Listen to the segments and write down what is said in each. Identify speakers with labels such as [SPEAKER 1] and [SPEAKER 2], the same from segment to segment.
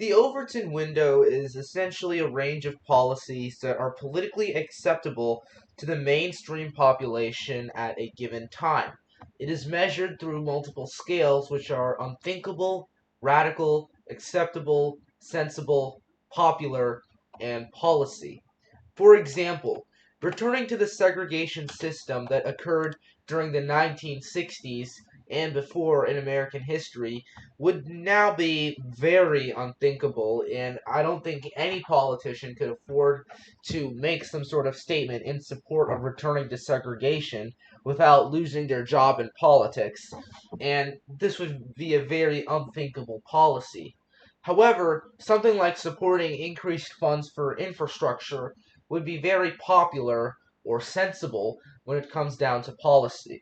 [SPEAKER 1] The Overton window is essentially a range of policies that are politically acceptable to the mainstream population at a given time. It is measured through multiple scales, which are unthinkable, radical, acceptable, sensible, popular, and policy. For example, returning to the segregation system that occurred during the 1960s and before in American history would now be very unthinkable, and I don't think any politician could afford to make some sort of statement in support of returning to segregation without losing their job in politics, and this would be a very unthinkable policy. However, something like supporting increased funds for infrastructure would be very popular or sensible when it comes down to policy.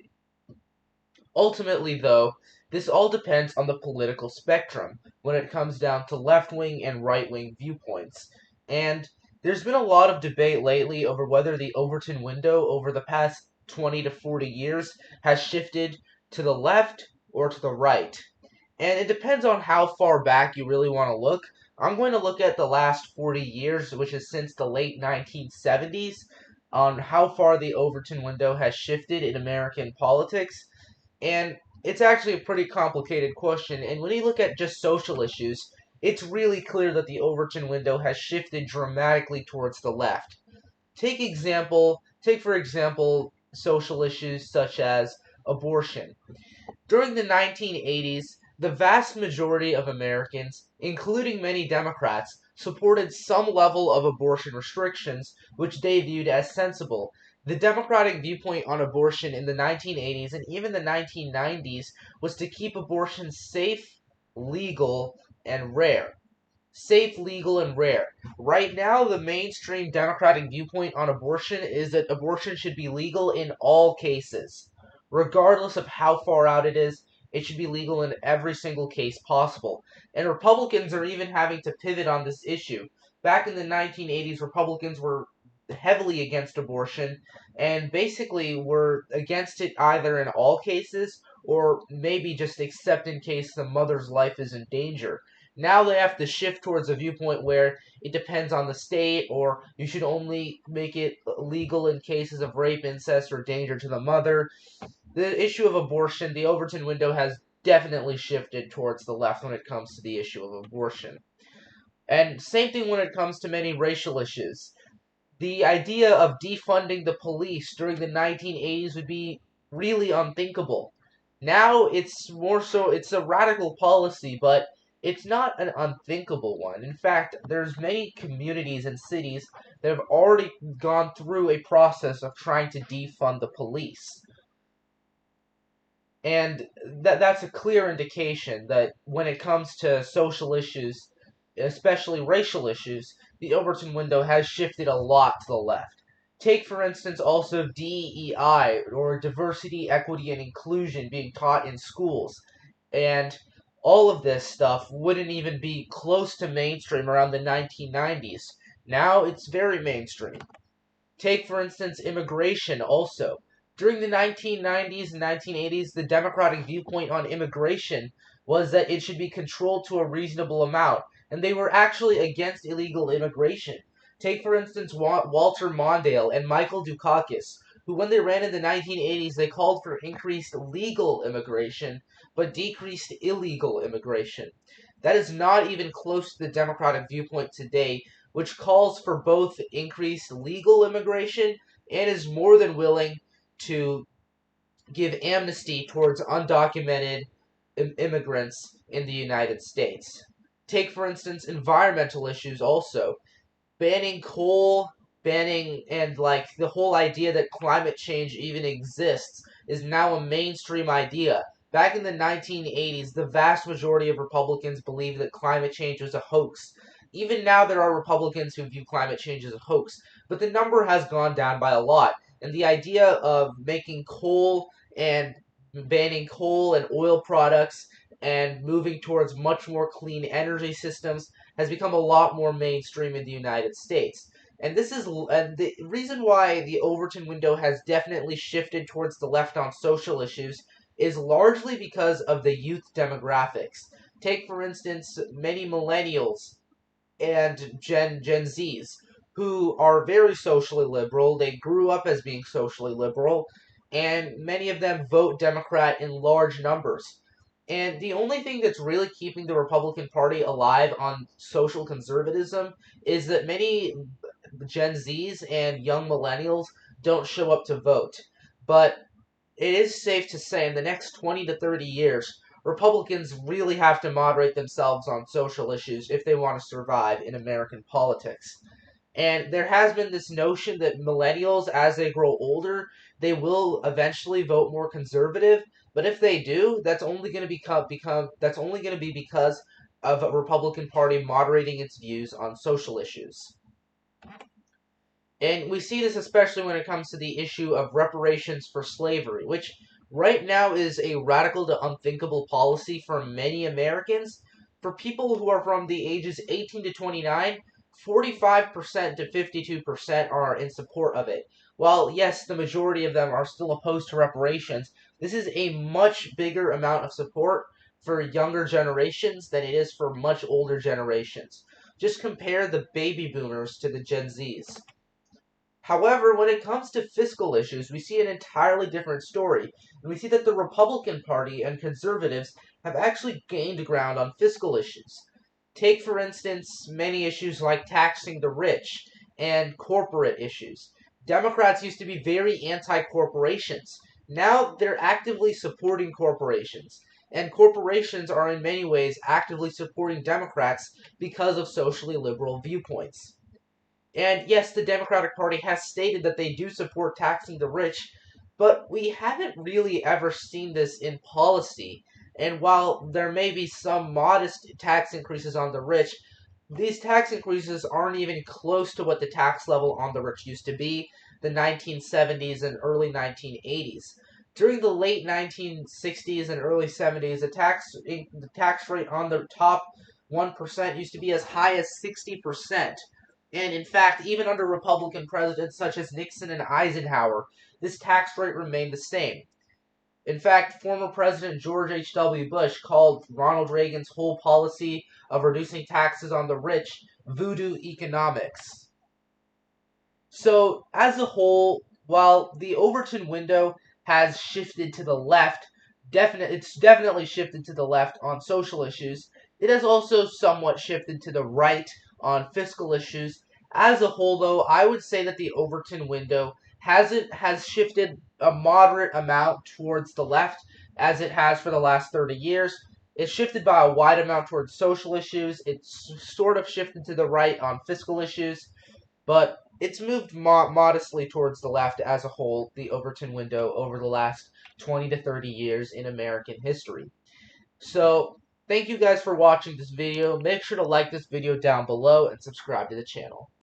[SPEAKER 1] Ultimately, though, this all depends on the political spectrum when it comes down to left wing and right wing viewpoints. And there's been a lot of debate lately over whether the Overton window over the past 20 to 40 years has shifted to the left or to the right. And it depends on how far back you really want to look. I'm going to look at the last 40 years, which is since the late 1970s, on how far the Overton window has shifted in American politics. And it's actually a pretty complicated question. And when you look at just social issues, it's really clear that the Overton window has shifted dramatically towards the left. Take for example social issues such as abortion. During the 1980s, the vast majority of Americans, including many Democrats, supported some level of abortion restrictions, which they viewed as sensible. The Democratic viewpoint on abortion in the 1980s and even the 1990s was to keep abortion safe, legal, and rare. Safe, legal, and rare. Right now, the mainstream Democratic viewpoint on abortion is that abortion should be legal in all cases. Regardless of how far out it is, it should be legal in every single case possible. And Republicans are even having to pivot on this issue. Back in the 1980s, Republicans were heavily against abortion and basically were against it either in all cases or maybe just except in case the mother's life is in danger. Now they have to shift towards a viewpoint where it depends on the state, or you should only make it legal in cases of rape, incest, or danger to the mother. The issue of abortion, the Overton window has definitely shifted towards the left when it comes to the issue of abortion. And same thing when it comes to many racial issues. The idea of defunding the police during the 1980s would be really unthinkable. Now it's a radical policy, but it's not an unthinkable one. In fact, there's many communities and cities that have already gone through a process of trying to defund the police. And that's a clear indication that when it comes to social issues, especially racial issues, the Overton window has shifted a lot to the left. Take, for instance, also DEI, or diversity, equity, and inclusion, being taught in schools. And all of this stuff wouldn't even be close to mainstream around the 1990s. Now it's very mainstream. Take, for instance, immigration also. During the 1990s and 1980s, the Democratic viewpoint on immigration was that it should be controlled to a reasonable amount, and they were actually against illegal immigration. Take, for instance, Walter Mondale and Michael Dukakis, who, when they ran in the 1980s, they called for increased legal immigration, but decreased illegal immigration. That is not even close to the Democratic viewpoint today, which calls for both increased legal immigration and is more than willing to give amnesty towards undocumented immigrants in the United States. Take, for instance, environmental issues also. Banning coal, and like the whole idea that climate change even exists is now a mainstream idea. Back in the 1980s, the vast majority of Republicans believed that climate change was a hoax. Even now, there are Republicans who view climate change as a hoax, but the number has gone down by a lot. And the idea of making coal and banning coal and oil products and moving towards much more clean energy systems has become a lot more mainstream in the United States. And the reason why the Overton window has definitely shifted towards the left on social issues is largely because of the youth demographics. Take, for instance, many millennials and Gen Zs who are very socially liberal. They grew up as being socially liberal, and many of them vote Democrat in large numbers. And the only thing that's really keeping the Republican Party alive on social conservatism is that many Gen Zs and young millennials don't show up to vote. But it is safe to say in the next 20 to 30 years, Republicans really have to moderate themselves on social issues if they want to survive in American politics. And there has been this notion that millennials, as they grow older, they will eventually vote more conservative. But if they do, that's only going to that's only going to be because of a Republican Party moderating its views on social issues. And we see this especially when it comes to the issue of reparations for slavery, which right now is a radical to unthinkable policy for many Americans. For people who are from the ages 18 to 29, 45% to 52% are in support of it. While, yes, the majority of them are still opposed to reparations, this is a much bigger amount of support for younger generations than it is for much older generations. Just compare the baby boomers to the Gen Zs. However, when it comes to fiscal issues, we see an entirely different story. And we see that the Republican Party and conservatives have actually gained ground on fiscal issues. Take, for instance, many issues like taxing the rich and corporate issues. Democrats used to be very anti-corporations. Now they're actively supporting corporations. And corporations are in many ways actively supporting Democrats because of socially liberal viewpoints. And yes, the Democratic Party has stated that they do support taxing the rich, but we haven't really ever seen this in policy. And while there may be some modest tax increases on the rich, these tax increases aren't even close to what the tax level on the rich used to be, the 1970s and early 1980s. During the late 1960s and early 70s, the tax rate on the top 1% used to be as high as 60%. And in fact, even under Republican presidents such as Nixon and Eisenhower, this tax rate remained the same. In fact, former President George H.W. Bush called Ronald Reagan's whole policy of reducing taxes on the rich voodoo economics. So, as a whole, while the Overton window has shifted to the left, it's definitely shifted to the left on social issues. It has also somewhat shifted to the right on fiscal issues. As a whole, though, I would say that the Overton window has shifted a moderate amount towards the left, as it has for the last 30 years. It's shifted by a wide amount towards social issues. It's sort of shifted to the right on fiscal issues, but it's moved modestly towards the left as a whole, the Overton window, over the last 20 to 30 years in American history. So, thank you guys for watching this video. Make sure to like this video down below and subscribe to the channel.